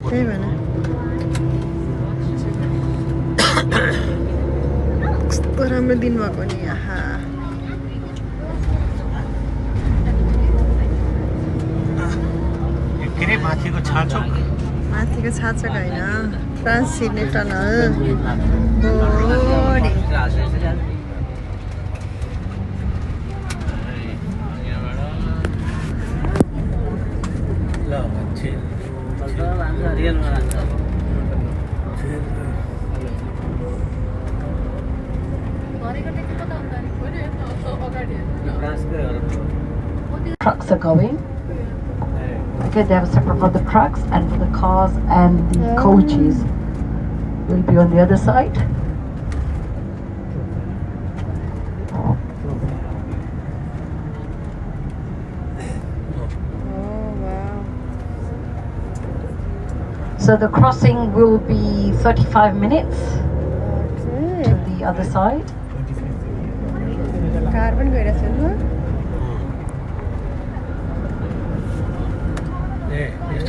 त्यही भन कस्तो राम्रो दिन भएको नि आहा माथिको छाछोक होइन France Sydney tunnel Trucks are going. Okay, they have separate for the trucks and for the cars and the coaches will be on the other side. Oh wow. So the crossing will be 35 minutes Okay. to the other side. Car पनि गइरहेछ नि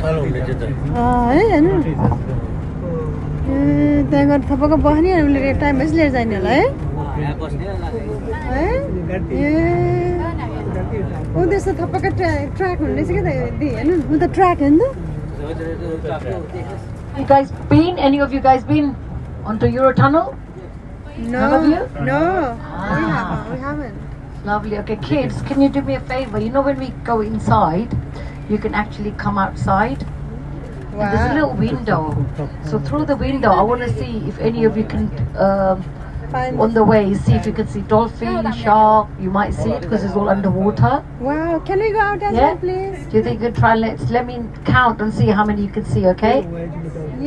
है हेर्नु त्यहाँ गएर थपक्क बस्ने हामीले time बेसी लिएर जाने होला है उनीहरू त थपक्क ट्र्याक हुने रहेछ क्या त हेर्नु म त ट्र्याक हेर्नु You guys been? Any of you guys been onto Eurotunnel? No, None of you? no, Ah. we haven't. Lovely. Okay, kids, can you do me a favor? You know when we go inside, you can actually come outside. And there's a little window. So through the window, I want to see if any of you can, Fine. on the way, see if you can see dolphin, shark. You might see it because it's all underwater. Wow, can we go out as Yeah? well, please? Do you think you could try? Let me count and see how many you can see. Okay?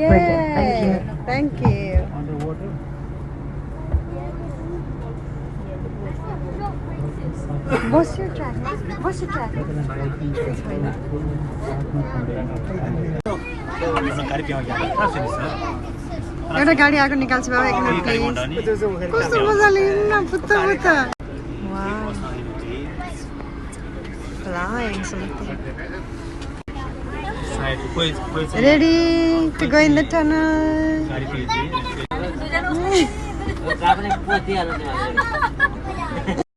Yeah. Brilliant. Thank you. Thank you. What's your track? What's your track? एउटा गाडी आएको निकाल्छु बाबा एक minute please कस्तो मजाले हिँड्न पुत्त पुत्त ready to go in the tunnel